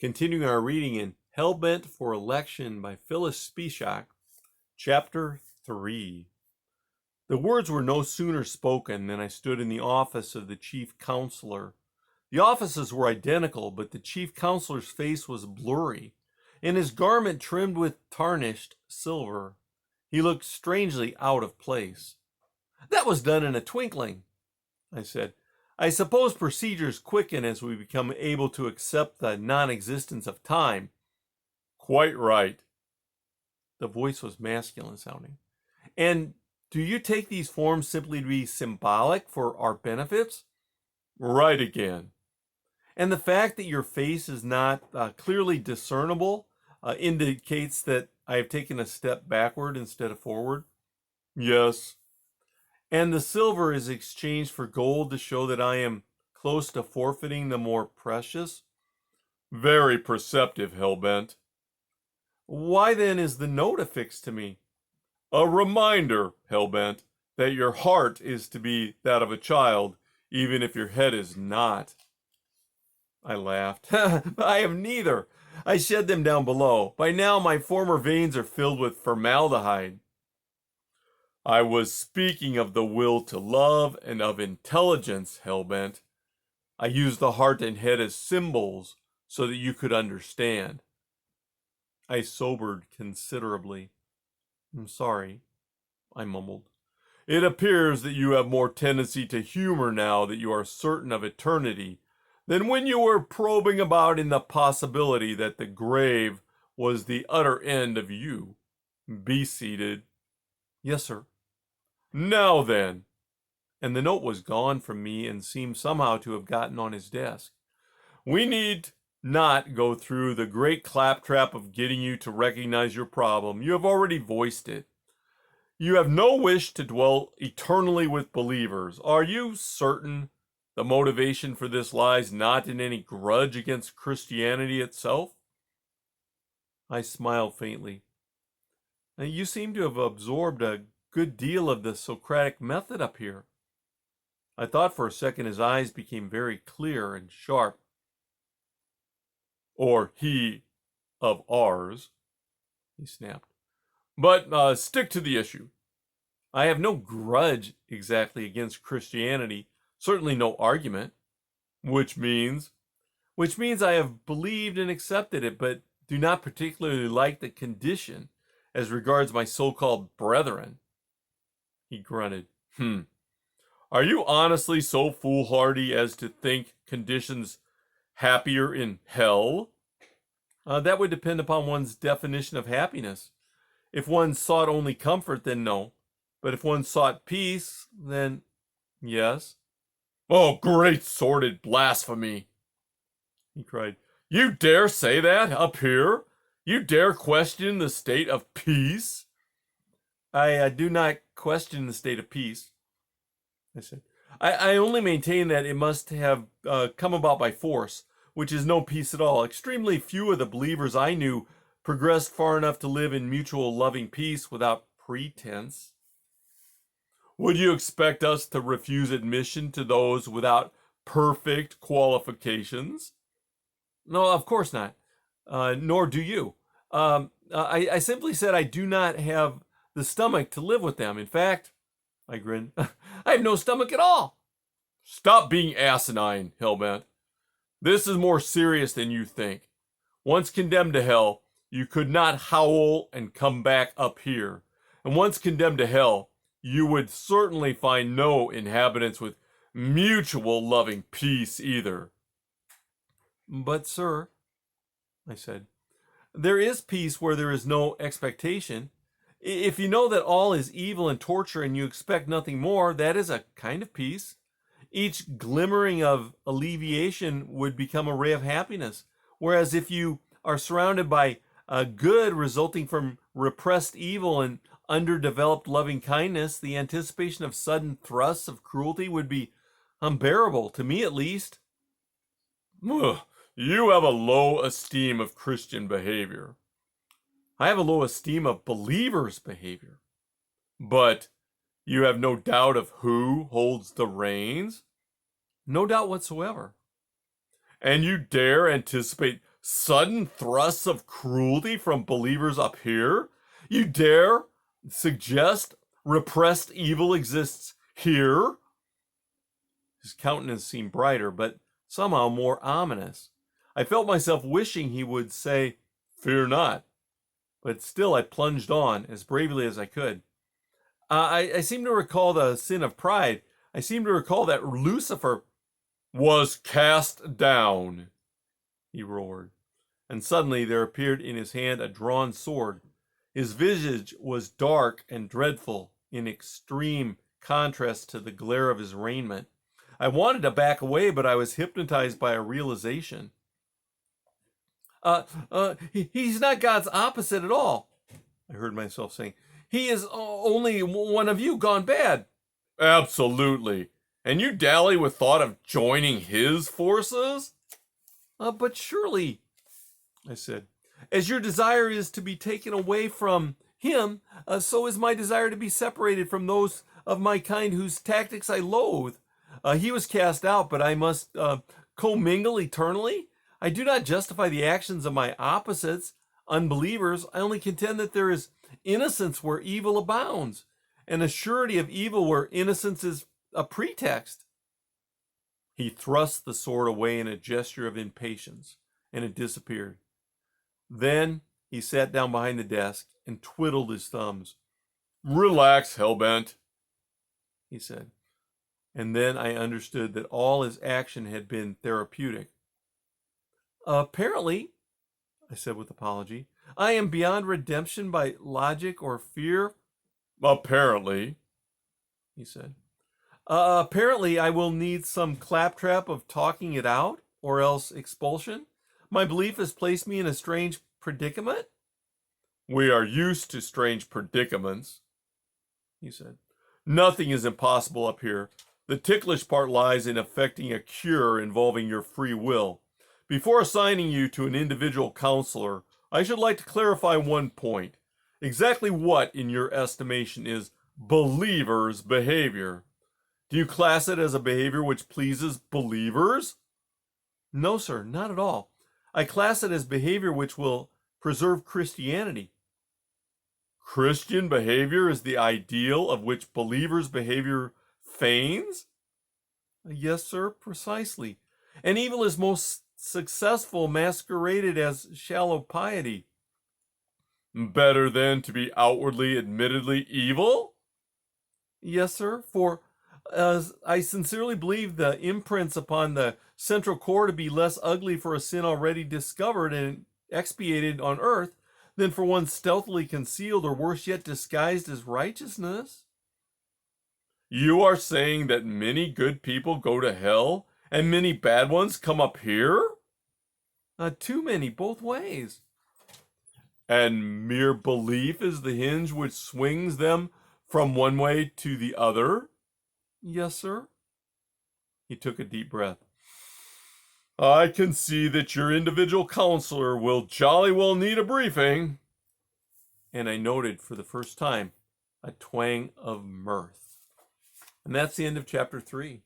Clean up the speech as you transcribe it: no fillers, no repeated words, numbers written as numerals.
Continuing our reading in Hellbent for Election by Phyllis Speshock, Chapter 3. The words were no sooner spoken than I stood in the office of the chief counselor. The offices were identical, but the chief counselor's face was blurry, and his garment trimmed with tarnished silver. He looked strangely out of place. "That was done in a twinkling," I said. "I suppose procedures quicken as we become able to accept the non-existence of time." "Quite right." The voice was masculine sounding. "And do you take these forms simply to be symbolic for our benefits?" "Right again." "And the fact that your face is not clearly discernible indicates that I have taken a step backward instead of forward?" "Yes." "And the silver is exchanged for gold to show that I am close to forfeiting the more precious?" "Very perceptive, Hellbent." "Why then is the note affixed to me?" "A reminder, Hellbent, that your heart is to be that of a child, even if your head is not." I laughed. "I have neither. I shed them down below. By now my former veins are filled with formaldehyde." "I was speaking of the will to love and of intelligence, Hellbent. I used the heart and head as symbols so that you could understand." I sobered considerably. "I'm sorry," I mumbled. "It appears that you have more tendency to humor now that you are certain of eternity than when you were probing about in the possibility that the grave was the utter end of you. Be seated." "Yes, sir." "Now then," and the note was gone from me and seemed somehow to have gotten on his desk, "we need not go through the great claptrap of getting you to recognize your problem. You have already voiced it. You have no wish to dwell eternally with believers. Are you certain the motivation for this lies not in any grudge against Christianity itself?" I smiled faintly. "You seem to have absorbed a good deal of the Socratic method up here." I thought for a second his eyes became very clear and sharp. "Or he of ours," he snapped. "But stick to the issue." "I have no grudge exactly against Christianity, certainly no argument." "Which means?" "Which means I have believed and accepted it, but do not particularly like the condition as regards my so-called brethren." He grunted. Are you honestly so foolhardy as to think conditions happier in hell?" That would depend upon one's definition of happiness. If one sought only comfort, then no. But if one sought peace, then yes." "Oh, great sordid blasphemy!" he cried. "You dare say that up here? You dare question the state of peace?" I do not question the state of peace," I said. I only maintain that it must have come about by force, which is no peace at all. Extremely few of the believers I knew progressed far enough to live in mutual loving peace without pretense." "Would you expect us to refuse admission to those without perfect qualifications?" "No, of course not. Nor do you. I simply said I do not have the stomach to live with them. In fact," I grinned, "I have no stomach at all." "Stop being asinine, Hellbent. This is more serious than you think. Once condemned to hell, you could not howl and come back up here. And once condemned to hell, you would certainly find no inhabitants with mutual loving peace either." "But, sir," I said, "there is peace where there is no expectation. If you know that all is evil and torture and you expect nothing more, that is a kind of peace. Each glimmering of alleviation would become a ray of happiness. Whereas if you are surrounded by good resulting from repressed evil and underdeveloped loving kindness, the anticipation of sudden thrusts of cruelty would be unbearable, to me at least." "Ugh, you have a low esteem of Christian behavior." "I have a low esteem of believers' behavior." "But you have no doubt of who holds the reins?" "No doubt whatsoever." "And you dare anticipate Sudden thrusts of cruelty from believers up here? You dare suggest repressed evil exists here? His countenance seemed brighter, but somehow more ominous. I felt myself wishing he would say, "Fear not." But still I plunged on as bravely as I could. I seem to recall the sin of pride. I seem to recall that Lucifer was cast down, he roared. And suddenly there appeared in his hand a drawn sword. His visage was dark and dreadful in extreme contrast to the glare of his raiment. I wanted to back away, but I was hypnotized by a realization. He's not God's opposite at all, I heard myself saying. He is only one of you gone bad. Absolutely. And you dally with thought of joining his forces? But surely, I said, as your desire is to be taken away from him, so is my desire to be separated from those of my kind whose tactics I loathe. He was cast out, but I must commingle eternally? I do not justify the actions of my opposites, unbelievers. I only contend that there is innocence where evil abounds, and a surety of evil where innocence is a pretext. He thrust the sword away in a gesture of impatience, and it disappeared. Then he sat down behind the desk and twiddled his thumbs. Relax, Hellbent, he said. And then I understood that all his action had been therapeutic. Apparently, I said with apology, I am beyond redemption by logic or fear. Apparently, he said. Apparently I will need some claptrap of talking it out, or else expulsion. My belief has placed me in a strange predicament. We are used to strange predicaments, he said. Nothing is impossible up here. The ticklish part lies in effecting a cure involving your free will. Before assigning you to an individual counselor, I should like to clarify one point. Exactly what, in your estimation, is believers' behavior? Do you class it as a behavior which pleases believers? No, sir, not at all. I class it as behavior which will preserve Christianity. Christian behavior is the ideal of which believers' behavior feigns? Yes, sir, precisely. And evil is most successful masqueraded as shallow piety. Better then to be outwardly admittedly evil? Yes, sir, for I sincerely believe the imprints upon the central core to be less ugly for a sin already discovered and expiated on earth than for one stealthily concealed or worse yet disguised as righteousness. You are saying that many good people go to hell and many bad ones come up here? Too many, both ways. And mere belief is the hinge which swings them from one way to the other? Yes, sir. He took a deep breath. I can see that your individual counselor will jolly well need a briefing. And I noted for the first time a twang of mirth. And that's the end of chapter 3.